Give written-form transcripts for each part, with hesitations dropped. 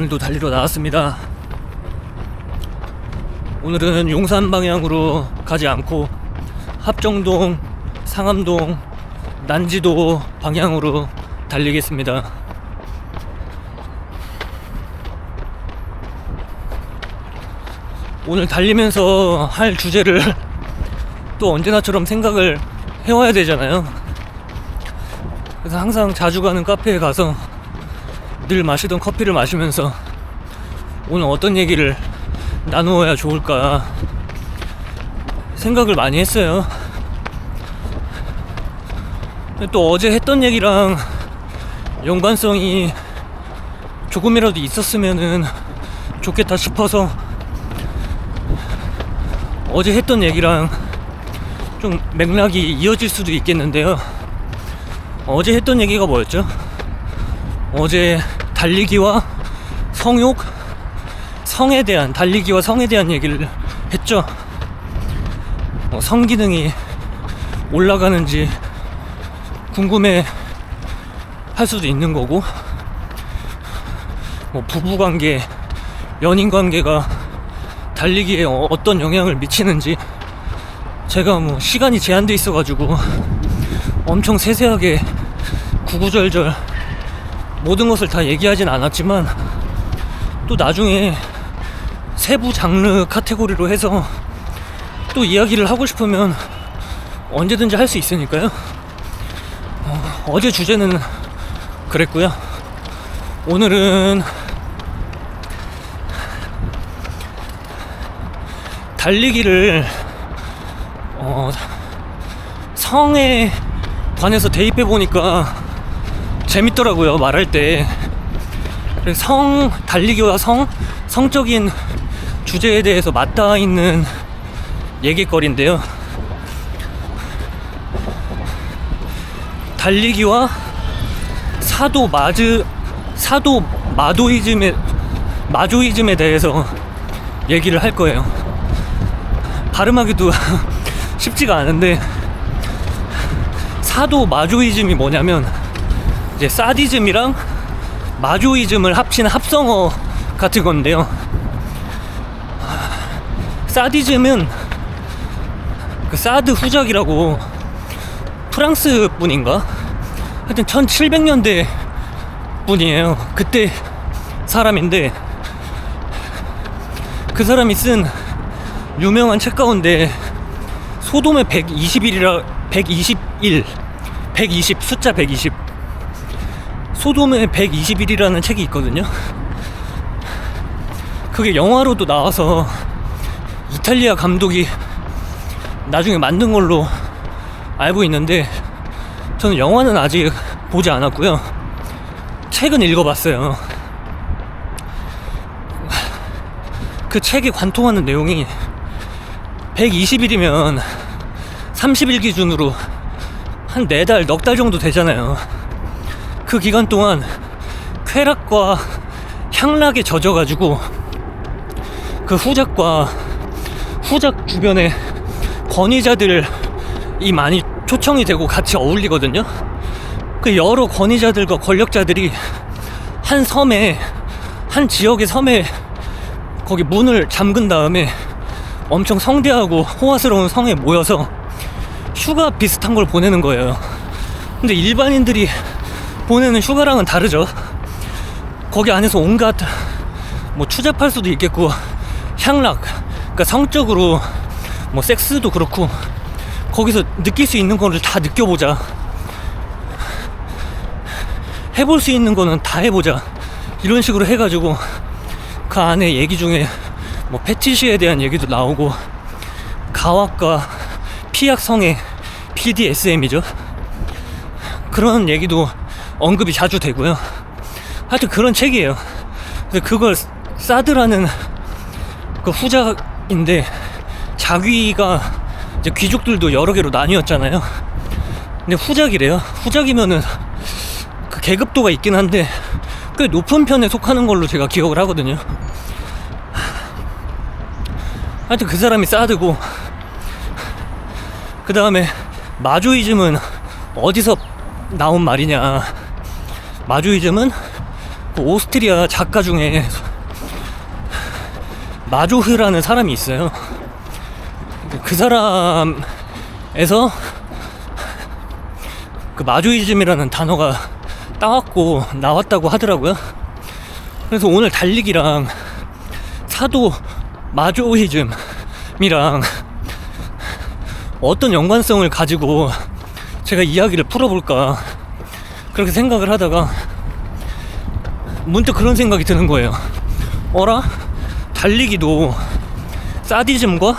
오늘도 달리러 나왔습니다. 오늘은 용산 방향으로 가지 않고 합정동, 상암동, 난지도 방향으로 달리겠습니다. 오늘 달리면서 할 주제를 또 언제나처럼 생각을 해와야 되잖아요. 그래서 항상 자주 가는 카페에 가서 늘 마시던 커피를 마시면서 오늘 어떤 얘기를 나누어야 좋을까 생각을 많이 했어요. 또 어제 했던 얘기랑 연관성이 조금이라도 있었으면은 좋겠다 싶어서 어제 했던 얘기랑 좀 맥락이 이어질 수도 있겠는데요. 어제 했던 얘기가 뭐였죠? 어제 달리기와 성욕, 성에 대한, 달리기와 성에 대한 얘기를 했죠. 성기능이 올라가는지 궁금해 할 수도 있는 거고, 부부관계, 연인관계가 달리기에 어떤 영향을 미치는지 제가 시간이 제한돼 있어가지고 엄청 세세하게 구구절절 모든 것을 다 얘기하진 않았지만 또 나중에 세부 장르 카테고리로 해서 또 이야기를 하고 싶으면 언제든지 할 수 있으니까요. 어제 주제는 그랬고요. 오늘은 달리기를 성에 관해서 대입해 보니까 재밌더라고요. 말할 때 달리기와 성적인 주제에 대해서 맞닿아 있는 얘기거리인데요. 달리기와 마조이즘에 대해서 얘기를 할 거예요. 발음하기도 쉽지가 않은데, 마조이즘이 뭐냐면 이제 사디즘이랑 마조이즘을 합친 합성어 같은 건데요. 사디즘은 그 사드 후작이라고 프랑스 분인가? 하여튼 1700년대 분이에요. 그때 사람인데, 그 사람이 쓴 유명한 책 가운데 소돔의 120 숫자 120 소돔의 121이라는 책이 있거든요. 그게 영화로도 나와서 이탈리아 감독이 나중에 만든 걸로 알고 있는데, 저는 영화는 아직 보지 않았고요. 책은 읽어봤어요. 그 책이 관통하는 내용이 120일이면 30일 기준으로 한 4달, 넉 달 정도 되잖아요. 그 기간 동안 쾌락과 향락에 젖어가지고 그 후작 주변에 권위자들이 많이 초청이 되고 같이 어울리거든요. 그 여러 권위자들과 권력자들이 한 지역의 섬에 거기 문을 잠근 다음에 엄청 성대하고 호화스러운 성에 모여서 휴가 비슷한 걸 보내는 거예요. 근데 일반인들이 보내는 휴가랑은 다르죠. 거기 안에서 온갖 추잡할 수도 있겠고, 향락, 그러니까 성적으로 섹스도 그렇고 거기서 느낄 수 있는 거를 다 느껴보자, 해볼 수 있는 거는 다 해보자, 이런 식으로 해가지고 그 안에 얘기 중에 패티시에 대한 얘기도 나오고, 가학과 피약성의 BDSM이죠. 그런 얘기도 언급이 자주 되고요. 하여튼 그런 책이에요. 근데 그걸 사드라는 그 후작인데, 자귀가 이제 귀족들도 여러 개로 나뉘었잖아요. 근데 후작이래요. 후작이면은 그 계급도가 있긴 한데 꽤 높은 편에 속하는 걸로 제가 기억을 하거든요. 하여튼 그 사람이 사드고, 그 다음에 마조이즘은 어디서 나온 말이냐. 마조이즘은 그 오스트리아 작가 중에 마조흐라는 사람이 있어요. 그 사람에서 그 마조이즘이라는 단어가 나왔다고 하더라고요. 그래서 오늘 달리기랑 사도 마조이즘이랑 어떤 연관성을 가지고 제가 이야기를 풀어볼까 그렇게 생각을 하다가 문득 그런 생각이 드는 거예요. 어라? 달리기도 사디즘과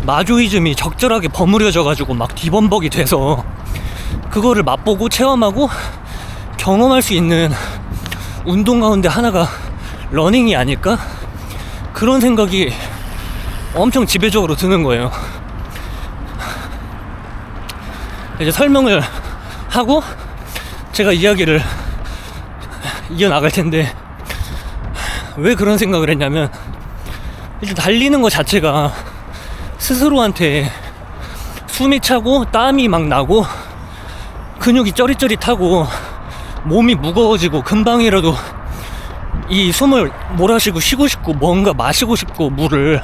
마조이즘이 적절하게 버무려져 가지고 막 뒤범벅이 돼서 그거를 맛보고 체험하고 경험할 수 있는 운동 가운데 하나가 러닝이 아닐까? 그런 생각이 엄청 지배적으로 드는 거예요. 이제 설명을 하고 제가 이야기를 이어나갈 텐데, 왜 그런 생각을 했냐면, 일단 달리는 것 자체가 스스로한테 숨이 차고 땀이 막 나고 근육이 쩌릿쩌릿하고 몸이 무거워지고 금방이라도 이 숨을 몰아쉬고 쉬고 싶고 뭔가 마시고 싶고 물을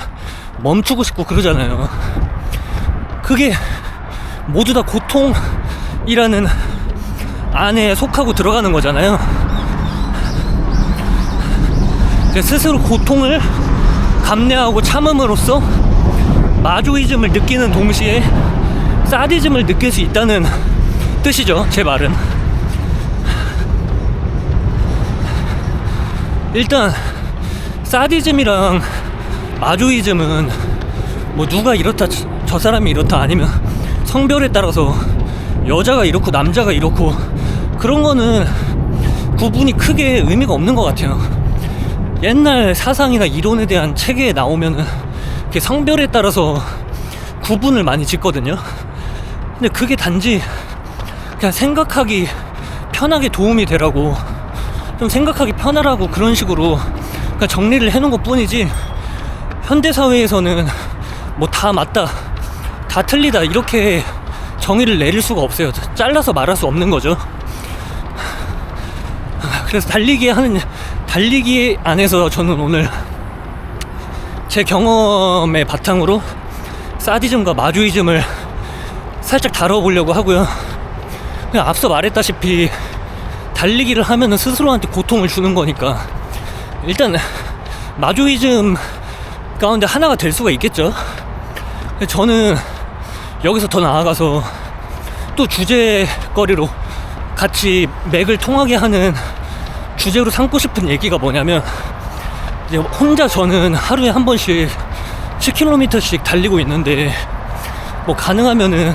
멈추고 싶고 그러잖아요. 그게 모두 다 고통이라는 안에 속하고 들어가는 거잖아요. 스스로 고통을 감내하고 참음으로써 마조이즘을 느끼는 동시에 사디즘을 느낄 수 있다는 뜻이죠, 제 말은. 일단 사디즘이랑 마조이즘은 뭐 누가 이렇다 저 사람이 이렇다 아니면 성별에 따라서 여자가 이렇고 남자가 이렇고 그런 거는 구분이 크게 의미가 없는 것 같아요. 옛날 사상이나 이론에 대한 책에 나오면은 성별에 따라서 구분을 많이 짓거든요. 근데 그게 단지 그냥 생각하기 편하게 도움이 되라고, 좀 생각하기 편하라고 그런 식으로 그냥 정리를 해놓은 것 뿐이지, 현대사회에서는 뭐 다 맞다 다 틀리다 이렇게 정의를 내릴 수가 없어요. 잘라서 말할 수 없는 거죠. 그래서 달리기 안에서 저는 오늘 제 경험의 바탕으로 사디즘과 마조이즘을 살짝 다뤄보려고 하고요. 그냥 앞서 말했다시피 달리기를 하면은 스스로한테 고통을 주는 거니까 일단 마조이즘 가운데 하나가 될 수가 있겠죠. 저는 여기서 더 나아가서 또 주제거리로 같이 맥을 통하게 하는 주제로 삼고 싶은 얘기가 뭐냐면, 이제 혼자 저는 하루에 한 번씩 10km씩 달리고 있는데, 뭐 가능하면은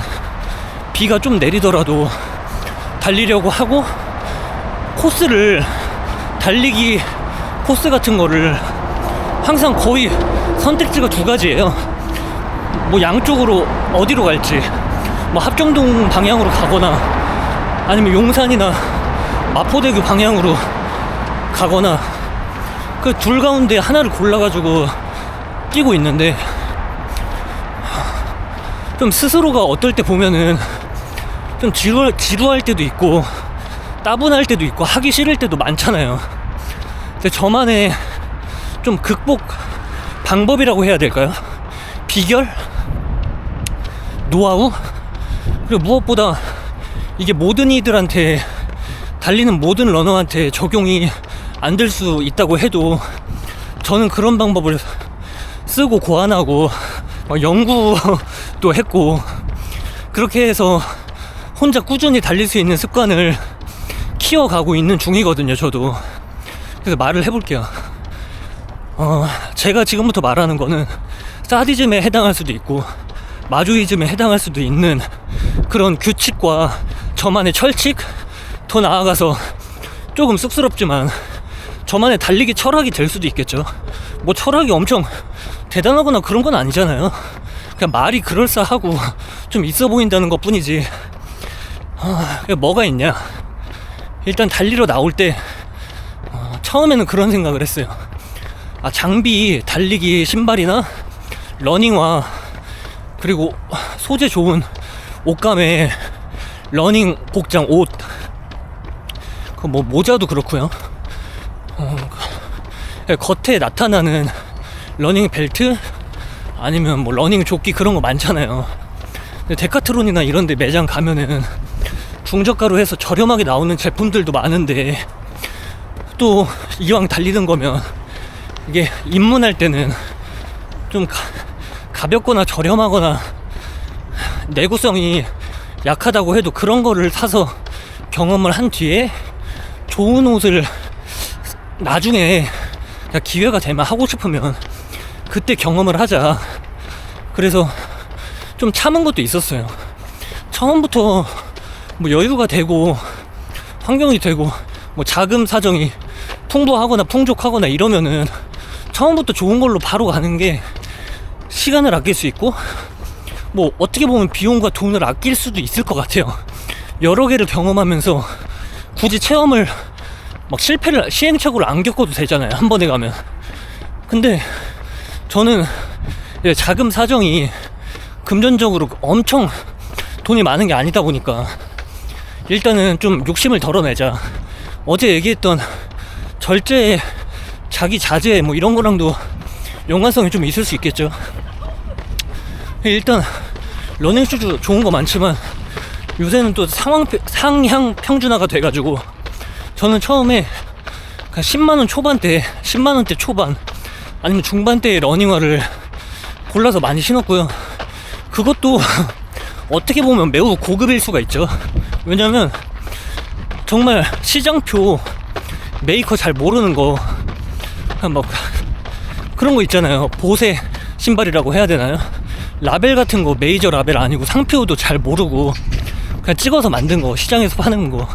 비가 좀 내리더라도 달리려고 하고, 달리기 코스 같은 거를 항상 거의 선택지가 두 가지예요. 뭐 양쪽으로 어디로 갈지, 뭐 합정동 방향으로 가거나 아니면 용산이나 마포대교 방향으로 가거나, 그 둘 가운데 하나를 골라가지고 뛰고 있는데, 좀 스스로가 어떨 때 보면은 좀 지루할 때도 있고 따분할 때도 있고 하기 싫을 때도 많잖아요. 근데 저만의 좀 극복 방법이라고 해야 될까요? 비결? 노하우? 그리고 무엇보다 이게 모든 이들한테, 달리는 모든 러너한테 적용이 안 될 수 있다고 해도 저는 그런 방법을 쓰고 고안하고 연구도 했고, 그렇게 해서 혼자 꾸준히 달릴 수 있는 습관을 키워가고 있는 중이거든요, 저도. 그래서 말을 해볼게요. 제가 지금부터 말하는 거는 사디즘에 해당할 수도 있고 마조이즘에 해당할 수도 있는 그런 규칙과 저만의 철칙, 더 나아가서 조금 쑥스럽지만 저만의 달리기 철학이 될 수도 있겠죠. 뭐 철학이 엄청 대단하거나 그런 건 아니잖아요. 그냥 말이 그럴싸하고 좀 있어 보인다는 것 뿐이지. 뭐가 있냐. 일단 달리러 나올 때 처음에는 그런 생각을 했어요. 장비, 달리기 신발이나 러닝화, 그리고 소재 좋은 옷감에 러닝 복장 옷, 그 뭐 모자도 그렇고요. 겉에 나타나는 러닝 벨트 아니면 뭐 러닝 조끼 그런 거 많잖아요. 근데 데카트론이나 이런 데 매장 가면은 중저가로 해서 저렴하게 나오는 제품들도 많은데, 또 이왕 달리는 거면 이게 입문할 때는 좀 가볍거나 저렴하거나 내구성이 약하다고 해도 그런 거를 사서 경험을 한 뒤에 좋은 옷을 나중에 기회가 되면 하고 싶으면 그때 경험을 하자. 그래서 좀 참은 것도 있었어요. 처음부터 뭐 여유가 되고 환경이 되고 뭐 자금 사정이 풍부하거나 풍족하거나 이러면은 처음부터 좋은 걸로 바로 가는 게 시간을 아낄 수 있고, 뭐 어떻게 보면 비용과 돈을 아낄 수도 있을 것 같아요. 여러 개를 경험하면서 굳이 체험을 막 실패를 시행착오를 안 겪어도 되잖아요, 한 번에 가면. 근데 저는 자금 사정이 금전적으로 엄청 돈이 많은 게 아니다 보니까 일단은 좀 욕심을 덜어내자. 어제 얘기했던 절제, 자기 자제 뭐 이런 거랑도 연관성이 좀 있을 수 있겠죠. 일단 러닝 슈즈 좋은 거 많지만 요새는 또 상향 평준화가 돼가지고, 저는 처음에 10만원 초반대, 10만원대 초반 아니면 중반대의 러닝화를 골라서 많이 신었고요. 그것도 어떻게 보면 매우 고급일 수가 있죠. 왜냐면 정말 시장표 메이커 잘 모르는 거, 막 그런 거 있잖아요. 보세 신발이라고 해야 되나요? 라벨 같은 거 메이저 라벨 아니고 상표도 잘 모르고 그냥 찍어서 만든 거, 시장에서 파는 거,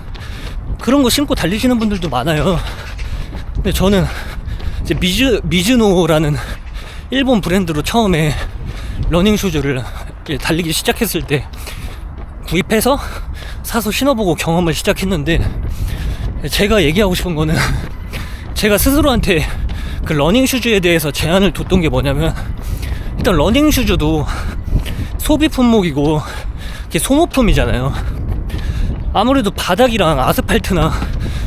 그런 거 신고 달리시는 분들도 많아요. 근데 저는 이제 미즈노라는 일본 브랜드로 처음에 러닝 슈즈를 달리기 시작했을 때 구입해서 사서 신어보고 경험을 시작했는데, 제가 얘기하고 싶은 거는 제가 스스로한테 그 러닝 슈즈에 대해서 제한을 뒀던 게 뭐냐면, 일단 러닝 슈즈도 소비 품목이고 이게 소모품이잖아요. 아무래도 바닥이랑 아스팔트나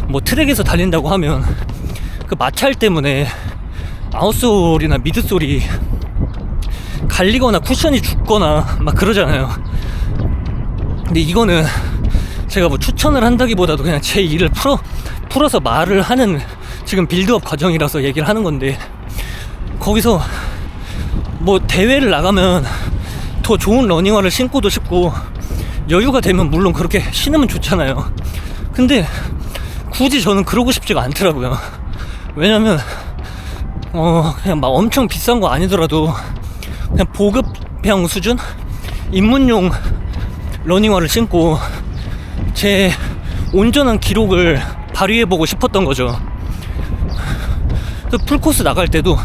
뭐 트랙에서 달린다고 하면 그 마찰 때문에 아웃솔이나 미드솔이 갈리거나 쿠션이 죽거나 막 그러잖아요. 근데 이거는 제가 뭐 추천을 한다기보다도 그냥 제 일을 풀어서 말을 하는 지금 빌드업 과정이라서 얘기를 하는 건데, 거기서 뭐 대회를 나가면 더 좋은 러닝화를 신고도 싶고 여유가 되면 물론 그렇게 신으면 좋잖아요. 근데 굳이 저는 그러고 싶지가 않더라고요. 왜냐면 그냥 막 엄청 비싼 거 아니더라도 그냥 보급형 수준 입문용 러닝화를 신고 제 온전한 기록을 발휘해보고 싶었던 거죠. 그 풀코스 나갈 때도,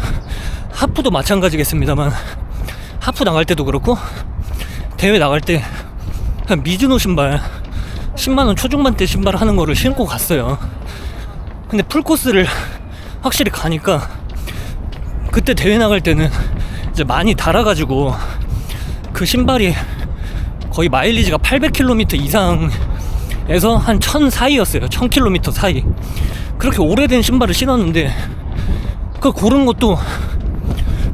하프도 마찬가지겠습니다만, 하프 나갈 때도 그렇고 대회 나갈 때 그냥 미즈노 신발 10만원 초중반대 신발 하는 거를 신고 갔어요. 근데 풀코스를 확실히 가니까 그때 대회 나갈 때는 이제 많이 달아가지고 그 신발이 거의 마일리지가 800km 이상에서 한 1000 사이였어요. 1000km 사이. 그렇게 오래된 신발을 신었는데, 그걸 고른 것도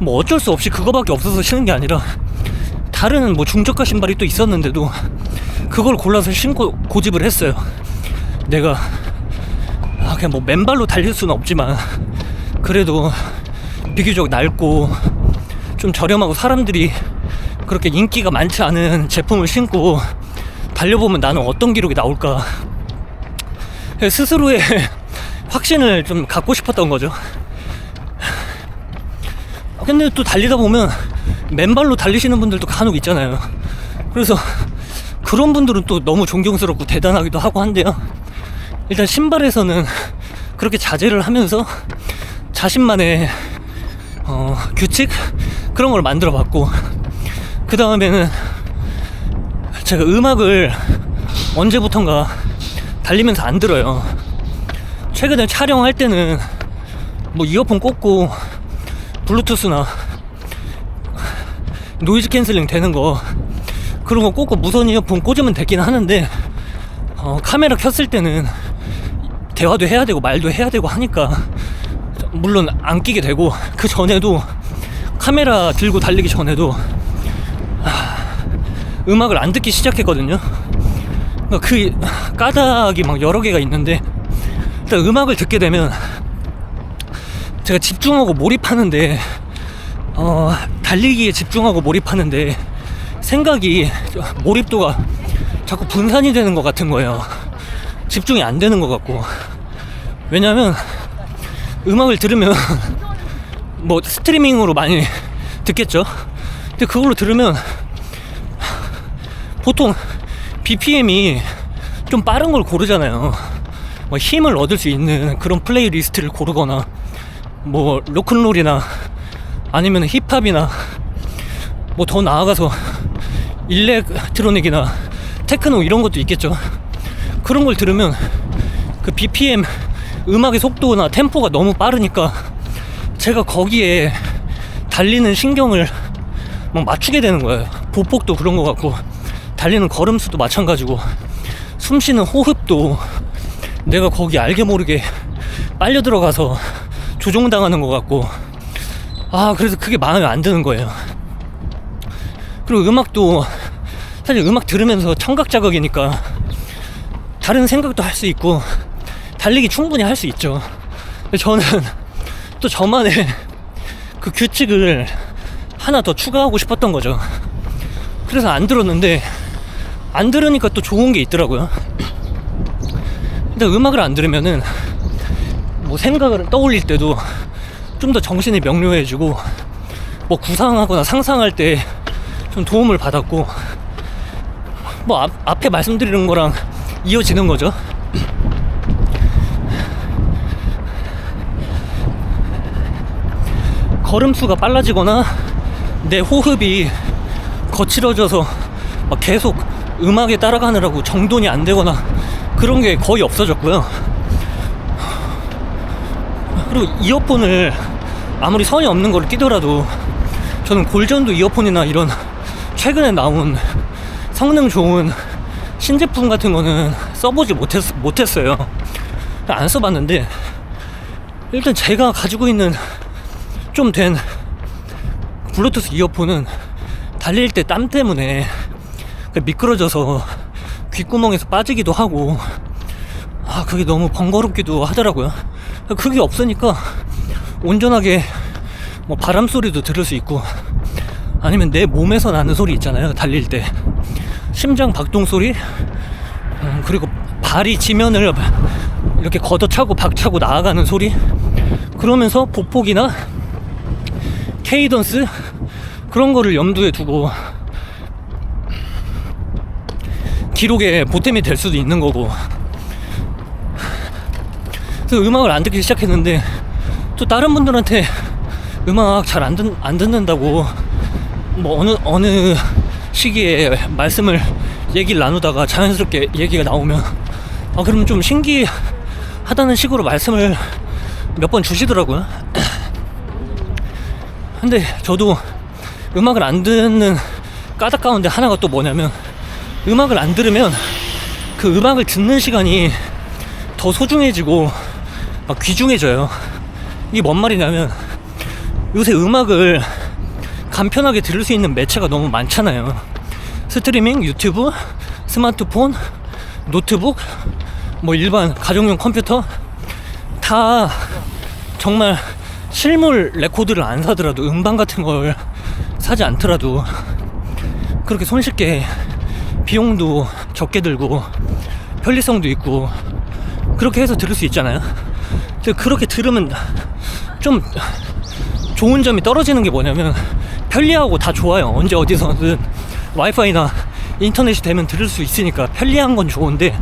뭐 어쩔 수 없이 그거밖에 없어서 신은 게 아니라 다른 뭐 중저가 신발이 또 있었는데도 그걸 골라서 신고 고집을 했어요. 내가 그냥 뭐 맨발로 달릴 수는 없지만 그래도 비교적 낡고 좀 저렴하고 사람들이 그렇게 인기가 많지 않은 제품을 신고 달려보면 나는 어떤 기록이 나올까, 스스로의 확신을 좀 갖고 싶었던 거죠. 근데 또 달리다 보면 맨발로 달리시는 분들도 간혹 있잖아요. 그래서 그런 분들은 또 너무 존경스럽고 대단하기도 하고 한데요. 일단 신발에서는 그렇게 자제를 하면서 자신만의 규칙 그런 걸 만들어 봤고, 그 다음에는 제가 음악을 언제부턴가 달리면서 안 들어요. 최근에 촬영할 때는 뭐 이어폰 꽂고 블루투스나 노이즈 캔슬링 되는 거 그런 거 꽂고 무선 이어폰 꽂으면 되긴 하는데, 카메라 켰을 때는 대화도 해야 되고 말도 해야 되고 하니까 물론 안 끼게 되고, 그 전에도 카메라 들고 달리기 전에도 음악을 안 듣기 시작했거든요. 그러니까 그 까닭이 막 여러 개가 있는데, 일단 음악을 듣게 되면 제가 집중하고 몰입하는데, 달리기에 집중하고 몰입하는데 생각이, 몰입도가 자꾸 분산이 되는 것 같은 거예요. 집중이 안 되는 것 같고. 왜냐면 음악을 들으면 뭐 스트리밍으로 많이 듣겠죠. 근데 그걸로 들으면 보통 BPM이 좀 빠른 걸 고르잖아요. 뭐 힘을 얻을 수 있는 그런 플레이리스트를 고르거나, 뭐 로큰롤이나 아니면 힙합이나, 뭐 더 나아가서 일렉트로닉이나 테크노 이런 것도 있겠죠. 그런 걸 들으면 그 BPM, 음악의 속도나 템포가 너무 빠르니까 제가 거기에 달리는 신경을 막 맞추게 되는 거예요. 보폭도 그런 것 같고, 달리는 걸음수도 마찬가지고, 숨쉬는 호흡도 내가 거기 알게 모르게 빨려 들어가서 조종당하는 것 같고, 그래서 그게 마음에 안 드는 거예요. 그리고 음악도 사실 음악 들으면서 청각 자극이니까 다른 생각도 할 수 있고 달리기 충분히 할 수 있죠. 근데 저는 또 저만의 그 규칙을 하나 더 추가하고 싶었던 거죠. 그래서 안 들었는데, 안 들으니까 또 좋은 게 있더라고요. 근데 음악을 안 들으면은 뭐 생각을 떠올릴 때도 좀 더 정신이 명료해지고, 뭐 구상하거나 상상할 때 좀 도움을 받았고, 뭐 앞에 말씀드리는 거랑 이어지는 거죠. 걸음수가 빨라지거나 내 호흡이 거칠어져서 막 계속 음악에 따라가느라고 정돈이 안 되거나 그런 게 거의 없어졌고요. 그리고 이어폰을 아무리 선이 없는 걸 끼더라도 저는 골전도 이어폰이나 이런 최근에 나온 성능 좋은 신제품 같은 거는 써보지 못했어요. 안 써봤는데, 일단 제가 가지고 있는 좀 된 블루투스 이어폰은 달릴 때 땀 때문에 미끄러져서 귓구멍에서 빠지기도 하고, 그게 너무 번거롭기도 하더라고요. 그게 없으니까 온전하게 뭐 바람 소리도 들을 수 있고, 아니면 내 몸에서 나는 소리 있잖아요. 달릴 때 심장 박동 소리, 그리고 발이 지면을 이렇게 걷어차고 박차고 나아가는 소리, 그러면서 보폭이나 케이던스 그런 거를 염두에 두고 기록에 보탬이 될 수도 있는 거고. 그래서 음악을 안 듣기 시작했는데, 또 다른 분들한테 음악 잘 안 듣는다고 뭐 어느 시기에 얘기를 나누다가 자연스럽게 얘기가 나오면 그럼 좀 신기하다는 식으로 말씀을 몇 번 주시더라고요. 근데 저도 음악을 안 듣는 까닭 가운데 하나가 또 뭐냐면, 음악을 안 들으면 그 음악을 듣는 시간이 더 소중해지고 막 귀중해져요. 이게 뭔 말이냐면, 요새 음악을 간편하게 들을 수 있는 매체가 너무 많잖아요. 스트리밍, 유튜브, 스마트폰, 노트북, 뭐 일반 가정용 컴퓨터, 다 정말 실물 레코드를 안 사더라도, 음반 같은 걸 사지 않더라도 그렇게 손쉽게 비용도 적게 들고 편리성도 있고 그렇게 해서 들을 수 있잖아요. 그렇게 들으면 좀 좋은 점이 떨어지는 게 뭐냐면, 편리하고 다 좋아요. 언제 어디서든 와이파이나 인터넷이 되면 들을 수 있으니까 편리한 건 좋은데,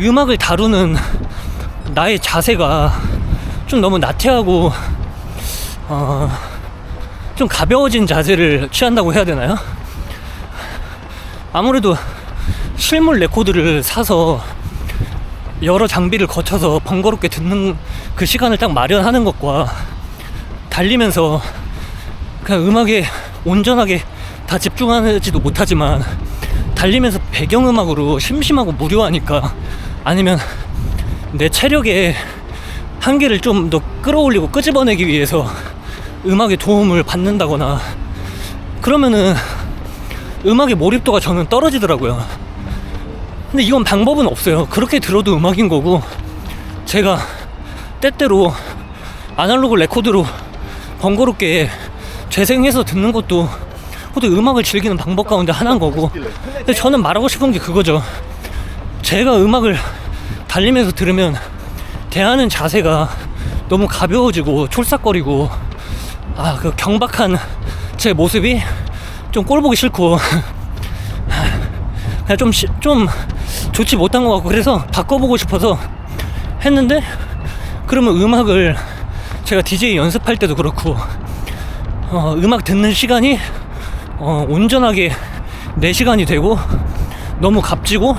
음악을 다루는 나의 자세가 좀 너무 나태하고 좀 가벼워진 자세를 취한다고 해야 되나요? 아무래도 실물 레코드를 사서 여러 장비를 거쳐서 번거롭게 듣는 그 시간을 딱 마련하는 것과 달리면서 그냥 음악에 온전하게 다 집중하지도 못하지만 달리면서 배경음악으로 심심하고 무료하니까, 아니면 내 체력에 한계를 좀 더 끌어올리고 끄집어내기 위해서 음악의 도움을 받는다거나 그러면은 음악의 몰입도가 저는 떨어지더라고요. 근데 이건 방법은 없어요. 그렇게 들어도 음악인 거고, 제가 때때로 아날로그 레코드로 번거롭게 재생해서 듣는 것도 그것도 음악을 즐기는 방법 가운데 하나인 거고. 근데 저는 말하고 싶은 게 그거죠. 제가 음악을 달리면서 들으면 대하는 자세가 너무 가벼워지고 촐싹거리고, 그 경박한 제 모습이 좀 꼴보기 싫고 그냥 좀 좋지 못한 것 같고, 그래서 바꿔보고 싶어서 했는데, 그러면 음악을 제가 DJ 연습할 때도 그렇고 음악 듣는 시간이 온전하게 내 시간이 되고 너무 값지고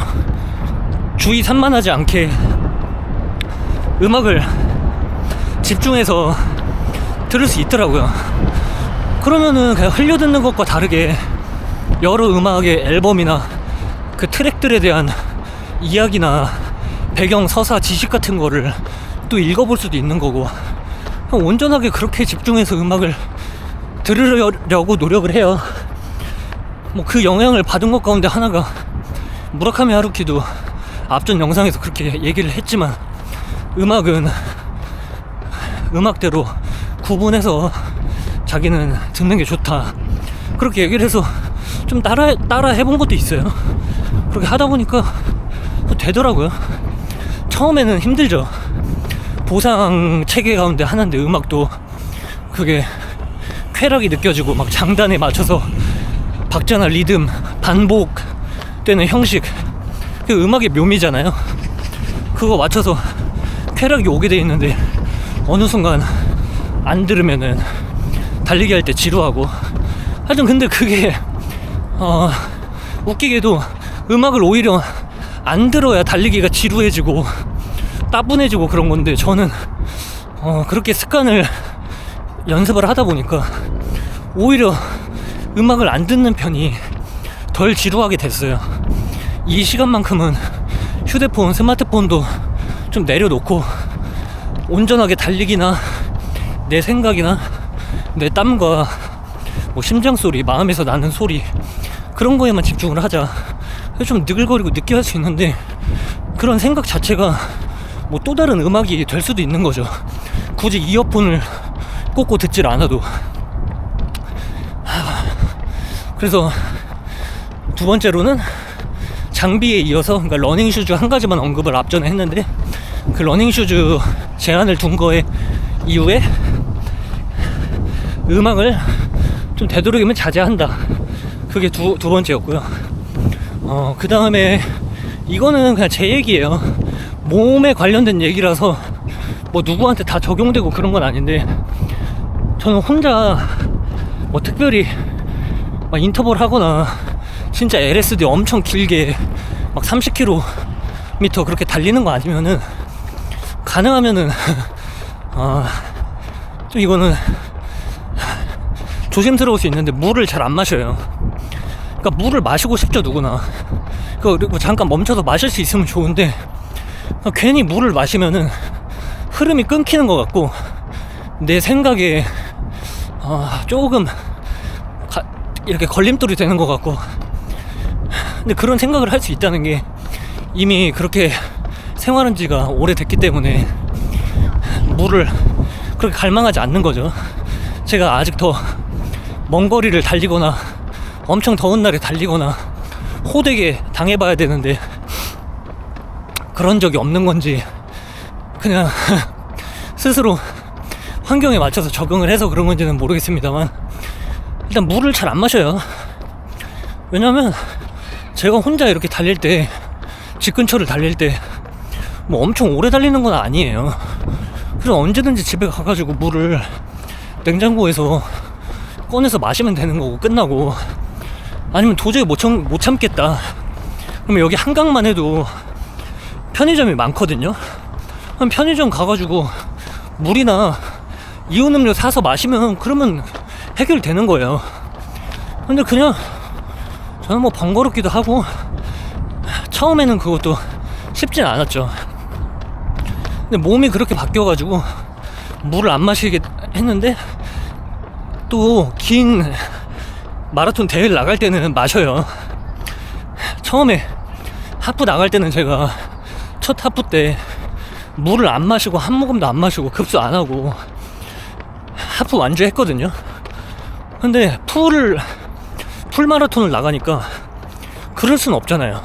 주의 산만하지 않게 음악을 집중해서 들을 수 있더라고요. 그러면은 그냥 흘려듣는 것과 다르게 여러 음악의 앨범이나 그 트랙들에 대한 이야기나 배경 서사 지식 같은 거를 또 읽어볼 수도 있는 거고, 온전하게 그렇게 집중해서 음악을 들으려고 노력을 해요. 뭐 그 영향을 받은 것 가운데 하나가 무라카미 하루키도 앞전 영상에서 그렇게 얘기를 했지만, 음악은 음악대로 구분해서 자기는 듣는 게 좋다, 그렇게 얘기를 해서 좀 따라 해본 것도 있어요. 그렇게 하다 보니까 되더라고요. 처음에는 힘들죠. 보상 체계 가운데 하나인데 음악도 그게 쾌락이 느껴지고 막 장단에 맞춰서 박자나 리듬, 반복되는 형식, 그 음악의 묘미잖아요. 그거 맞춰서 쾌락이 오게 돼 있는데 어느 순간 안 들으면은 달리기 할 때 지루하고, 하여튼 근데 그게 웃기게도 음악을 오히려 안 들어야 달리기가 지루해지고 따분해지고 그런 건데, 저는 그렇게 습관을 연습을 하다 보니까 오히려 음악을 안 듣는 편이 덜 지루하게 됐어요. 이 시간만큼은 휴대폰, 스마트폰도 좀 내려놓고 온전하게 달리기나 내 생각이나 내 땀과 뭐 심장 소리, 마음에서 나는 소리, 그런 거에만 집중을 하자. 좀 느글거리고 느끼할 수 있는데, 그런 생각 자체가 뭐 또 다른 음악이 될 수도 있는 거죠. 굳이 이어폰을 꽂고 듣질 않아도. 그래서 두 번째로는 장비에 이어서, 그러니까 러닝 슈즈 한 가지만 언급을 앞전에 했는데, 그 러닝 슈즈 제한을 둔 거에 이후에 음악을 좀 되도록이면 자제한다. 그게 두 번째였고요. 그 다음에 이거는 그냥 제 얘기예요. 몸에 관련된 얘기라서 뭐 누구한테 다 적용되고 그런 건 아닌데, 저는 혼자 뭐 특별히 막 인터벌 하거나 진짜 LSD 엄청 길게 막 30km 그렇게 달리는 거 아니면은, 가능하면은 좀 이거는 조심스러울 수 있는데 물을 잘 안 마셔요. 그러니까 물을 마시고 싶죠, 누구나. 그리고 잠깐 멈춰서 마실 수 있으면 좋은데, 괜히 물을 마시면은 흐름이 끊기는 것 같고 내 생각에 조금 이렇게 걸림돌이 되는 것 같고. 근데 그런 생각을 할 수 있다는 게 이미 그렇게 생활한 지가 오래됐기 때문에 물을 그렇게 갈망하지 않는 거죠. 제가 아직 더 먼 거리를 달리거나 엄청 더운 날에 달리거나 호되게 당해봐야 되는데 그런 적이 없는 건지, 그냥 스스로 환경에 맞춰서 적응을 해서 그런 건지는 모르겠습니다만, 일단 물을 잘 안 마셔요. 왜냐면 제가 혼자 이렇게 달릴 때, 집 근처를 달릴 때 뭐 엄청 오래 달리는 건 아니에요. 그래서 언제든지 집에 가가지고 물을 냉장고에서 꺼내서 마시면 되는 거고 끝나고, 아니면 도저히 못 참겠다 그러면 여기 한강만 해도 편의점이 많거든요. 그럼 편의점 가가지고 물이나 이온 음료 사서 마시면 그러면 해결되는 거예요. 근데 그냥 저는 뭐 번거롭기도 하고 처음에는 그것도 쉽진 않았죠. 근데 몸이 그렇게 바뀌어가지고 물을 안 마시게 했는데 또 긴 마라톤 대회를 나갈 때는 마셔요. 처음에 하프 나갈 때는 제가 첫 하프 때 물을 안 마시고 한 모금도 안 마시고 급수 안 하고 하프 완주했거든요. 근데 풀 마라톤을 나가니까 그럴 순 없잖아요.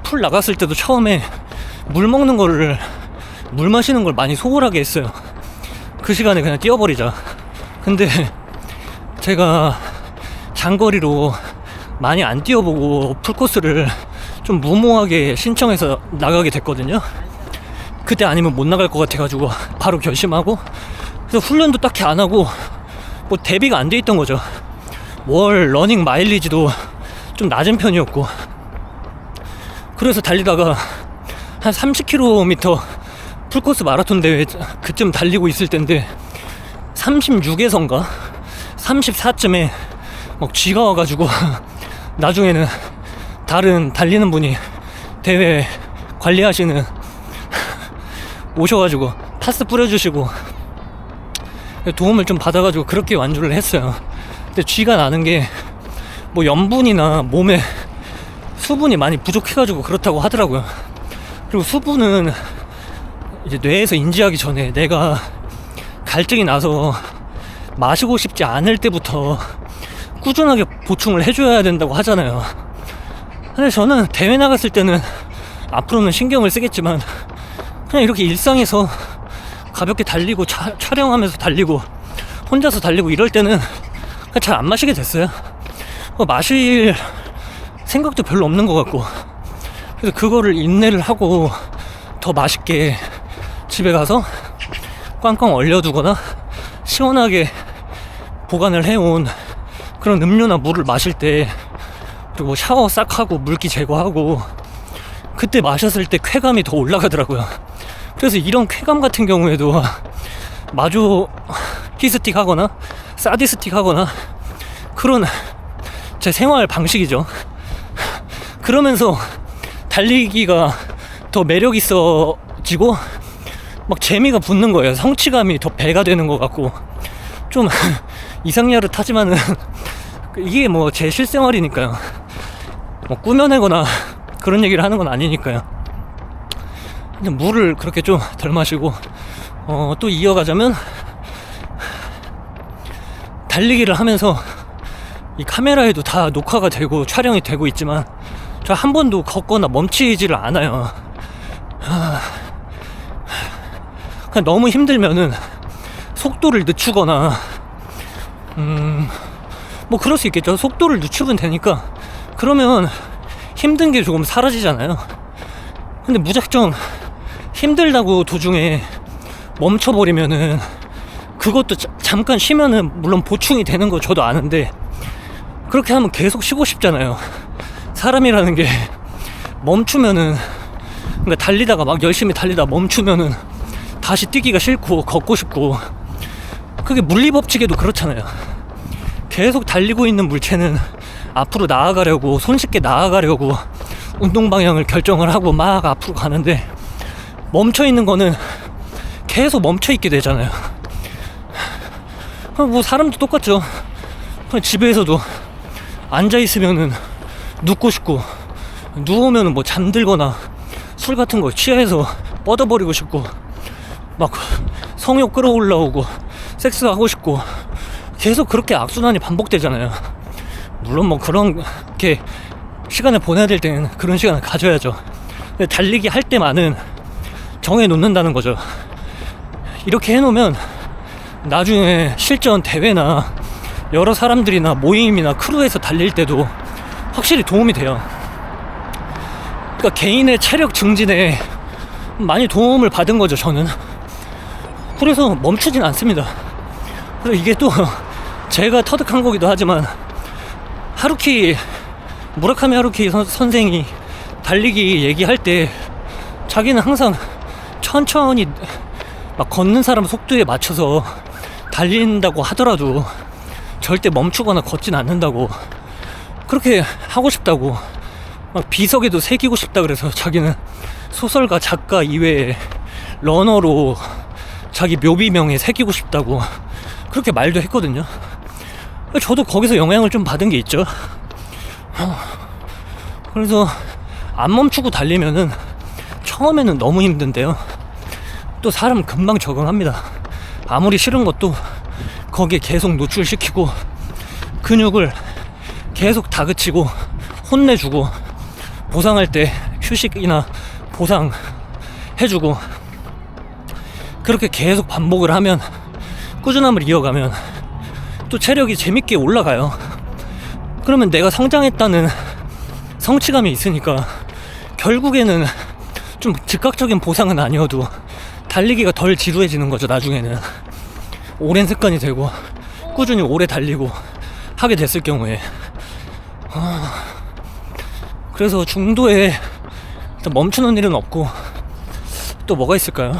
풀 나갔을 때도 처음에 물 마시는 걸 많이 소홀하게 했어요. 그 시간에 그냥 뛰어버리자. 근데 제가 장거리로 많이 안 뛰어보고 풀코스를 좀 무모하게 신청해서 나가게 됐거든요. 그때 아니면 못 나갈 것 같아가지고 바로 결심하고, 그래서 훈련도 딱히 안 하고 뭐 대비가 안 돼 있던 거죠. 월 러닝 마일리지도 좀 낮은 편이었고, 그래서 달리다가 한 30km 풀코스 마라톤 대회 그쯤 달리고 있을 텐데 36에선가 34쯤에 막 쥐가 와가지고 나중에는 다른 달리는 분이 대회 관리하시는 오셔가지고 파스 뿌려주시고 도움을 좀 받아가지고 그렇게 완주를 했어요. 근데 쥐가 나는 게 뭐 염분이나 몸에 수분이 많이 부족해가지고 그렇다고 하더라고요. 그리고 수분은 이제 뇌에서 인지하기 전에 내가 갈증이 나서 마시고 싶지 않을 때부터 꾸준하게 보충을 해줘야 된다고 하잖아요. 근데 저는 대회 나갔을 때는 앞으로는 신경을 쓰겠지만 그냥 이렇게 일상에서 가볍게 달리고 촬영하면서 달리고 혼자서 달리고 이럴 때는 그냥 잘 안 마시게 됐어요. 마실 생각도 별로 없는 것 같고, 그래서 그거를 인내를 하고 더 맛있게 집에 가서 꽝꽝 얼려두거나 시원하게 보관을 해온 그런 음료나 물을 마실 때, 그리고 샤워 싹 하고 물기 제거하고 그때 마셨을 때 쾌감이 더 올라가더라고요. 그래서 이런 쾌감 같은 경우에도 마조 히스틱 하거나 사디스틱 하거나 그런 제 생활 방식이죠. 그러면서 달리기가 더 매력 있어지고 막 재미가 붙는 거예요. 성취감이 더 배가 되는 것 같고, 좀 이상야릇하지만은 이게 뭐 제 실생활이니까요. 뭐 꾸며내거나 그런 얘기를 하는 건 아니니까요. 근데 물을 그렇게 좀 덜 마시고 또 이어가자면, 달리기를 하면서 이 카메라에도 다 녹화가 되고 촬영이 되고 있지만 저 한 번도 걷거나 멈추지를 않아요. 그냥 너무 힘들면은 속도를 늦추거나 뭐 그럴 수 있겠죠. 속도를 늦추면 되니까 그러면 힘든 게 조금 사라지잖아요. 근데 무작정 힘들다고 도중에 멈춰버리면은 그것도 잠깐 쉬면은 물론 보충이 되는 거 저도 아는데, 그렇게 하면 계속 쉬고 싶잖아요. 사람이라는 게 멈추면은, 그러니까 달리다가 막 열심히 달리다가 멈추면은 다시 뛰기가 싫고 걷고 싶고, 그게 물리법칙에도 그렇잖아요. 계속 달리고 있는 물체는 앞으로 나아가려고, 손쉽게 나아가려고 운동 방향을 결정을 하고 막 앞으로 가는데, 멈춰 있는 거는 계속 멈춰 있게 되잖아요. 뭐 사람도 똑같죠. 그냥 집에서도 앉아 있으면은 눕고 싶고, 누우면은 뭐 잠들거나 술 같은 거 취해서 뻗어버리고 싶고, 막 성욕 끌어올라오고 섹스하고 싶고, 계속 그렇게 악순환이 반복되잖아요. 물론 뭐 그렇게 시간을 보내야 될 때는 그런 시간을 가져야죠. 근데 달리기 할 때만은 정해 놓는다는 거죠. 이렇게 해놓으면 나중에 실전 대회나 여러 사람들이나 모임이나 크루에서 달릴 때도 확실히 도움이 돼요. 그러니까 개인의 체력 증진에 많이 도움을 받은 거죠, 저는. 그래서 멈추진 않습니다. 그리고 이게 또 제가 터득한 거기도 하지만, 무라카미 하루키 선생이 달리기 얘기할 때 자기는 항상 천천히 막 걷는 사람 속도에 맞춰서 달린다고 하더라도 절대 멈추거나 걷진 않는다고, 그렇게 하고 싶다고, 막 비석에도 새기고 싶다 그래서 자기는 소설가 작가 이외에 러너로 자기 묘비명에 새기고 싶다고 그렇게 말도 했거든요. 저도 거기서 영향을 좀 받은 게 있죠. 그래서 안 멈추고 달리면은 처음에는 너무 힘든데요, 또 사람 금방 적응합니다. 아무리 싫은 것도 거기에 계속 노출시키고 근육을 계속 다그치고 혼내주고 보상할 때 휴식이나 보상 해주고 그렇게 계속 반복을 하면, 꾸준함을 이어가면 또 체력이 재밌게 올라가요. 그러면 내가 성장했다는 성취감이 있으니까 결국에는 좀 즉각적인 보상은 아니어도 달리기가 덜 지루해지는 거죠. 나중에는 오랜 습관이 되고 꾸준히 오래 달리고 하게 됐을 경우에. 그래서 중도에 일단 멈추는 일은 없고, 또 뭐가 있을까요?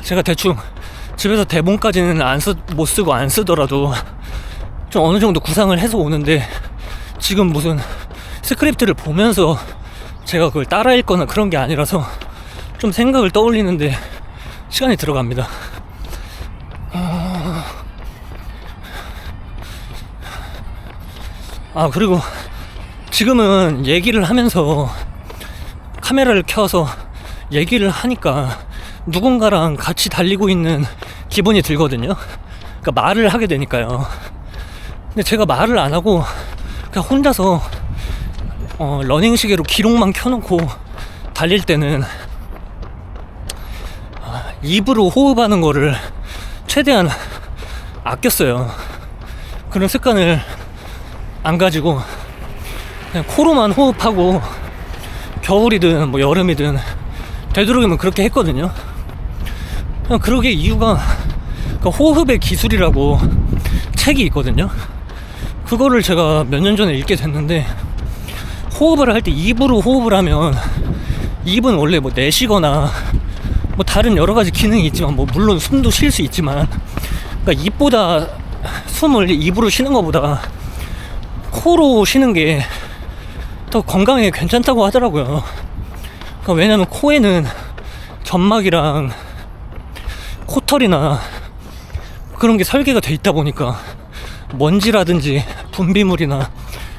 제가 대충 집에서 대본까지는 못 쓰고 안 쓰더라도 좀 어느 정도 구상을 해서 오는데, 지금 무슨 스크립트를 보면서 제가 그걸 따라 읽거나 그런 게 아니라서 좀 생각을 떠올리는데 시간이 들어갑니다. 그리고 지금은 얘기를 하면서 카메라를 켜서 얘기를 하니까 누군가랑 같이 달리고 있는 기분이 들거든요. 그러니까 말을 하게 되니까요. 근데 제가 말을 안 하고 그냥 혼자서 러닝 시계로 기록만 켜놓고 달릴 때는 입으로 호흡하는 거를 최대한 아꼈어요. 그런 습관을 안 가지고 그냥 코로만 호흡하고, 겨울이든 뭐 여름이든 되도록이면 그렇게 했거든요. 그냥 그러게 이유가, 그러니까 호흡의 기술이라고 책이 있거든요. 그거를 제가 몇 년 전에 읽게 됐는데, 호흡을 할 때 입으로 호흡을 하면 입은 원래 뭐 내쉬거나 뭐 다른 여러 가지 기능이 있지만, 뭐 물론 숨도 쉴 수 있지만, 그러니까 입보다 숨을 입으로 쉬는 것보다 코로 쉬는 게 더 건강에 괜찮다고 하더라고요. 그러니까 왜냐면 코에는 점막이랑 코털이나 그런 게 설계가 돼 있다 보니까 먼지라든지 분비물이나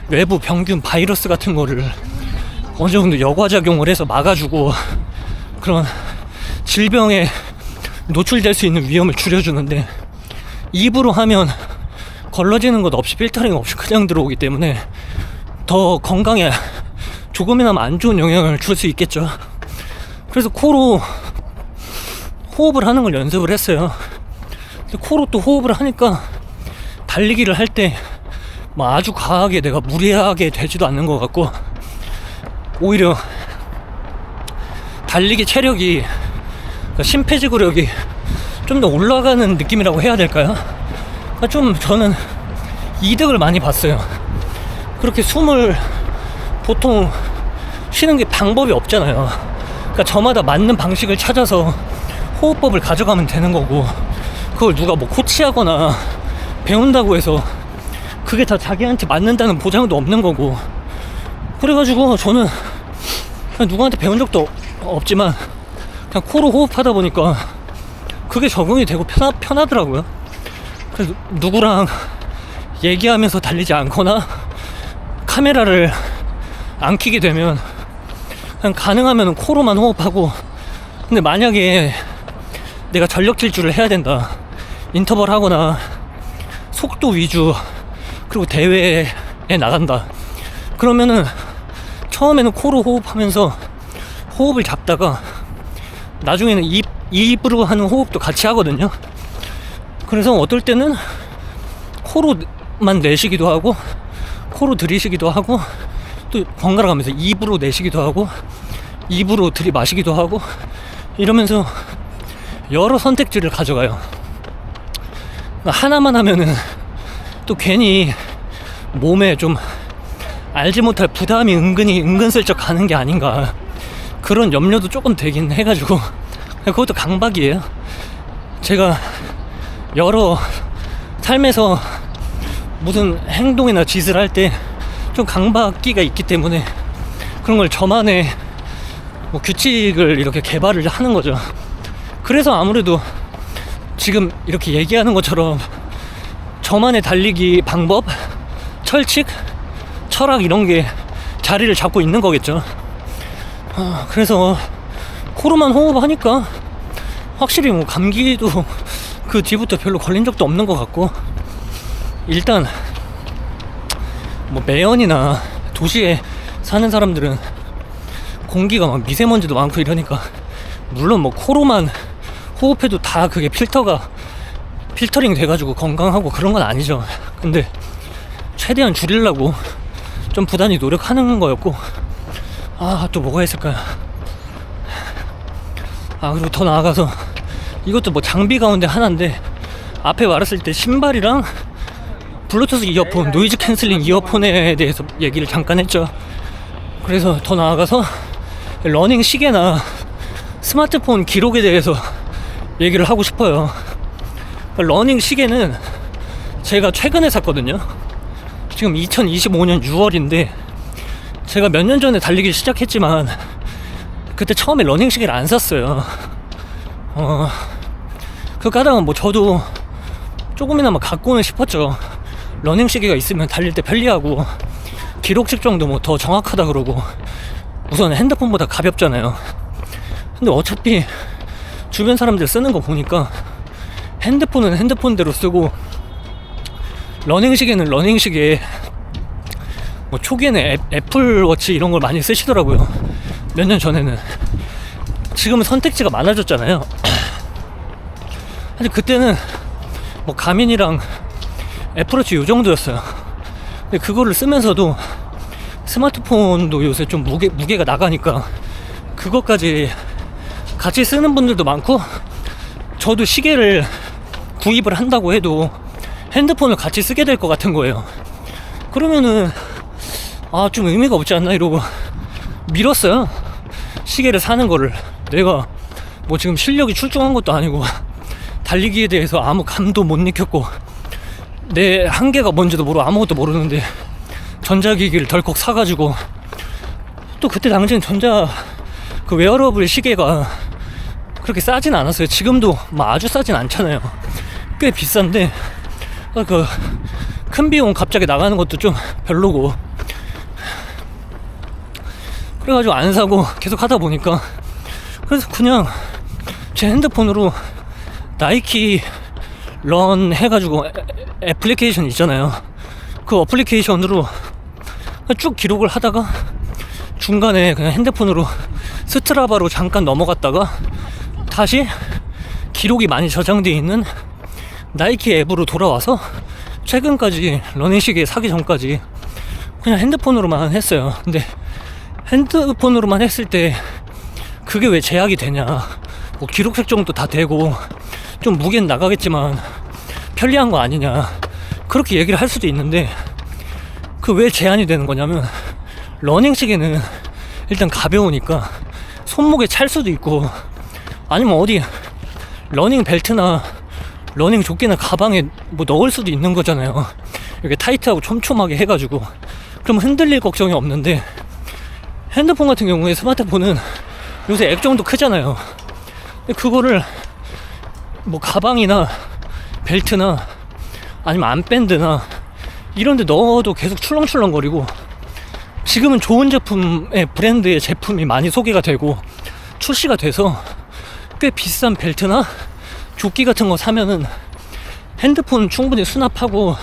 외부 병균, 바이러스 같은 거를 어느 정도 여과작용을 해서 막아주고 그런 질병에 노출될 수 있는 위험을 줄여주는데, 입으로 하면 걸러지는 것 없이 필터링 없이 그냥 들어오기 때문에 더 건강에 조금이나마 안 좋은 영향을 줄 수 있겠죠. 그래서 코로 호흡을 하는 걸 연습을 했어요. 코로 또 호흡을 하니까 달리기를 할 때 뭐 아주 과하게 내가 무리하게 되지도 않는 것 같고, 오히려 달리기 체력이, 그러니까 심폐지구력이 좀 더 올라가는 느낌이라고 해야 될까요? 그러니까 좀 저는 이득을 많이 봤어요. 그렇게 숨을 보통 쉬는 게 방법이 없잖아요. 그러니까 저마다 맞는 방식을 찾아서 호흡법을 가져가면 되는 거고, 그걸 누가 뭐 코치하거나 배운다고 해서 그게 다 자기한테 맞는다는 보장도 없는 거고, 그래가지고 저는 그냥 누구한테 배운 적도 없지만 그냥 코로 호흡하다 보니까 그게 적응이 되고 편하더라고요. 그래서 누구랑 얘기하면서 달리지 않거나 카메라를 안 켜게 되면 그냥 가능하면 코로만 호흡하고, 근데 만약에 내가 전력 질주를 해야 된다, 인터벌 하거나 속도 위주, 그리고 대회에 나간다, 그러면은 처음에는 코로 호흡하면서 호흡을 잡다가 나중에는 입으로 하는 호흡도 같이 하거든요. 그래서 어떨 때는 코로만 내쉬기도 하고 코로 들이쉬기도 하고, 또 번갈아 가면서 입으로 내쉬기도 하고 입으로 들이마시기도 하고, 이러면서 여러 선택지를 가져가요. 하나만 하면은 또 괜히 몸에 좀 알지 못할 부담이 은근슬쩍 가는 게 아닌가, 그런 염려도 조금 되긴 해가지고 그것도 강박이에요. 제가 여러 삶에서 무슨 행동이나 짓을 할 때 좀 강박기가 있기 때문에 그런 걸 저만의 뭐 규칙을 이렇게 개발을 하는 거죠. 그래서 아무래도 지금 이렇게 얘기하는 것처럼 저만의 달리기 방법, 철칙, 철학 이런 게 자리를 잡고 있는 거겠죠. 그래서 코로만 호흡하니까 확실히 뭐 감기도 그 뒤부터 별로 걸린 적도 없는 것 같고, 일단 뭐 매연이나 도시에 사는 사람들은 공기가 막 미세먼지도 많고 이러니까 물론 뭐 코로만 호흡해도 다 그게 필터링 돼가지고 건강하고 그런 건 아니죠. 근데 최대한 줄이려고 좀 부단히 노력하는 거였고, 또 뭐가 있을까요? 그리고 더 나아가서 이것도 뭐 장비 가운데 하나인데, 앞에 말했을 때 신발이랑 블루투스 이어폰, 노이즈 캔슬링 이어폰에 대해서 얘기를 잠깐 했죠. 그래서 더 나아가서 러닝 시계나 스마트폰 기록에 대해서 얘기를 하고 싶어요. 러닝 시계는 제가 최근에 샀거든요. 지금 2025년 6월인데 제가 몇 년 전에 달리기 시작했지만 그때 처음에 러닝 시계를 안 샀어요. 그 까닭은 뭐 저도 조금이나마 갖고는 싶었죠. 러닝 시계가 있으면 달릴 때 편리하고 기록 측정도 뭐 더 정확하다 그러고, 우선 핸드폰보다 가볍잖아요. 근데 어차피 주변 사람들 쓰는 거 보니까 핸드폰은 핸드폰대로 쓰고 러닝 시계는 러닝 시계, 뭐 초기에는 애플워치 이런 걸 많이 쓰시더라고요. 몇 년 전에는. 지금은 선택지가 많아졌잖아요. 사실 그때는 뭐 가민이랑 애플워치 요 정도였어요. 근데 그거를 쓰면서도 스마트폰도 요새 좀 무게가 나가니까 그것까지 같이 쓰는 분들도 많고, 저도 시계를 구입을 한다고 해도 핸드폰을 같이 쓰게 될 것 같은 거예요. 그러면은 좀 의미가 없지 않나 이러고 미뤘어요. 시계를 사는 거를. 내가 뭐 지금 실력이 출중한 것도 아니고 달리기에 대해서 아무 감도 못 느꼈고 내 한계가 뭔지도 모르고 아무것도 모르는데 전자기기를 덜컥 사가지고, 또 그때 당시엔 그 웨어러블 시계가 그렇게 싸진 않았어요. 지금도 뭐 아주 싸진 않잖아요. 꽤 비싼데 그 큰 비용 갑자기 나가는 것도 좀 별로고, 그래가지고 안 사고 계속 하다 보니까, 그래서 그냥 제 핸드폰으로 나이키 런 해가지고 애플리케이션 있잖아요. 그 어플리케이션으로 쭉 기록을 하다가 중간에 그냥 핸드폰으로 스트라바로 잠깐 넘어갔다가 다시 기록이 많이 저장되어 있는 나이키 앱으로 돌아와서 최근까지 러닝 시계 사기 전까지 그냥 핸드폰으로만 했어요. 근데 핸드폰으로만 했을 때 그게 왜 제약이 되냐, 뭐 기록 설정도 다 되고 좀 무게는 나가겠지만 편리한 거 아니냐, 그렇게 얘기를 할 수도 있는데, 그 왜 제한이 되는 거냐면 러닝 시계는 일단 가벼우니까 손목에 찰 수도 있고, 아니면 어디 러닝 벨트나 러닝 조끼나 가방에 뭐 넣을 수도 있는 거잖아요. 이렇게 타이트하고 촘촘하게 해가지고. 그럼 흔들릴 걱정이 없는데, 핸드폰 같은 경우에 스마트폰은 요새 액정도 크잖아요. 근데 그거를 뭐 가방이나 벨트나 아니면 암밴드나 이런 데 넣어도 계속 출렁출렁거리고, 지금은 좋은 제품의 브랜드의 제품이 많이 소개가 되고 출시가 돼서 꽤 비싼 벨트나 조끼 같은 거 사면은 핸드폰 충분히 수납하고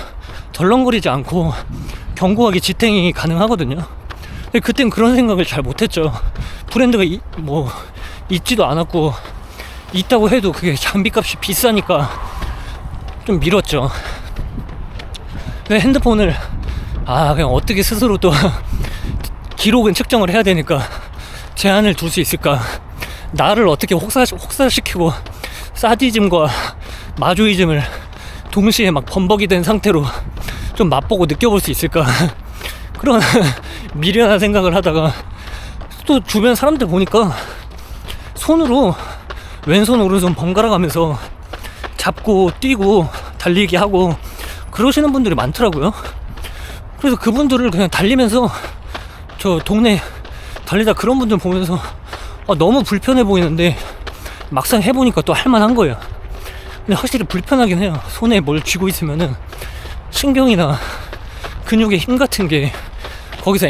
덜렁거리지 않고 견고하게 지탱이 가능하거든요. 근데 그땐 그런 생각을 잘 못했죠. 브랜드가 뭐 있지도 않았고, 있다고 해도 그게 장비값이 비싸니까 좀 미뤘죠. 근데 핸드폰을 그냥 어떻게 스스로 또 기록은 측정을 해야 되니까 제한을 둘 수 있을까, 나를 어떻게 혹사시키고 사디즘과 마조이즘을 동시에 막 범벅이 된 상태로 좀 맛보고 느껴볼 수 있을까 그런 미련한 생각을 하다가, 또 주변 사람들 보니까 손으로 왼손 오른손 번갈아 가면서 잡고 뛰고 달리기 하고 그러시는 분들이 많더라고요. 그래서 그분들을 그냥 달리면서, 저 동네 달리다 그런 분들 보면서 너무 불편해 보이는데 막상 해보니까 또 할만한 거예요. 근데 확실히 불편하긴 해요. 손에 뭘 쥐고 있으면은 신경이나 근육의 힘 같은 게 거기서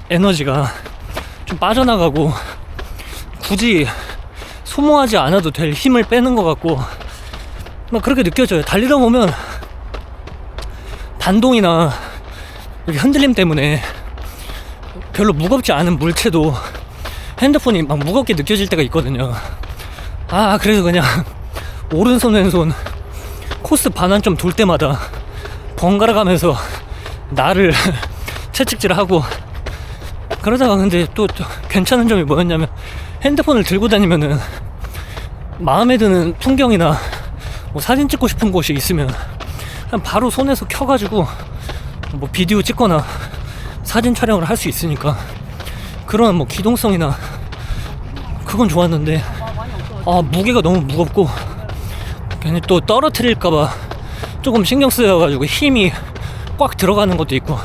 에너지가 좀 빠져나가고 굳이 소모하지 않아도 될 힘을 빼는 것 같고 막 그렇게 느껴져요. 달리다 보면 반동이나 이렇게 흔들림 때문에 별로 무겁지 않은 물체도 핸드폰이 막 무겁게 느껴질 때가 있거든요. 그래서 그냥 오른손 왼손 코스 반환점 돌 때마다 번갈아 가면서 나를 채찍질하고 그러다가 근데 또 괜찮은 점이 뭐였냐면 핸드폰을 들고 다니면은 마음에 드는 풍경이나 뭐 사진 찍고 싶은 곳이 있으면 그냥 바로 손에서 켜가지고 뭐 비디오 찍거나 사진 촬영을 할 수 있으니까 그런 뭐 기동성이나 그건 좋았는데 무게가 너무 무겁고 괜히 또 떨어뜨릴까봐 조금 신경 쓰여가지고 힘이 꽉 들어가는 것도 있고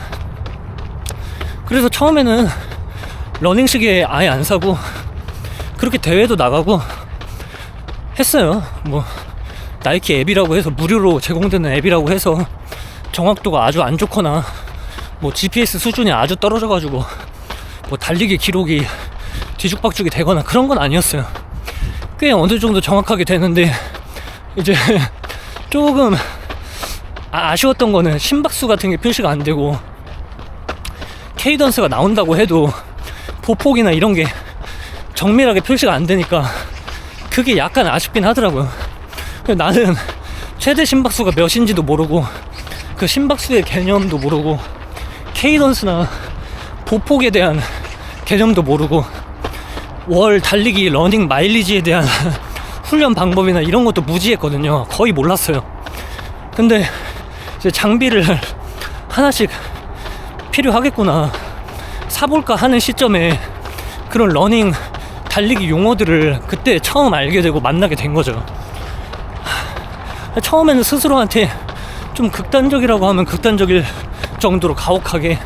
그래서 처음에는 러닝 시계 아예 안 사고 그렇게 대회도 나가고 했어요. 뭐 나이키 앱이라고 해서 무료로 제공되는 앱이라고 해서 정확도가 아주 안 좋거나 뭐 GPS 수준이 아주 떨어져가지고 뭐 달리기 기록이 뒤죽박죽이 되거나 그런 건 아니었어요. 꽤 어느 정도 정확하게 되는데 이제 조금 아쉬웠던 거는 심박수 같은 게 표시가 안 되고 케이던스가 나온다고 해도 보폭이나 이런 게 정밀하게 표시가 안 되니까 그게 약간 아쉽긴 하더라고요. 나는 최대 심박수가 몇인지도 모르고 그 심박수의 개념도 모르고 케이던스나 보폭에 대한 개념도 모르고 월 달리기 러닝 마일리지에 대한 훈련 방법이나 이런 것도 무지했거든요. 거의 몰랐어요. 근데 이제 장비를 하나씩 필요하겠구나 사볼까 하는 시점에 그런 러닝 달리기 용어들을 그때 처음 알게 되고 만나게 된 거죠. 처음에는 스스로한테 좀 극단적이라고 하면 극단적일 정도로 가혹하게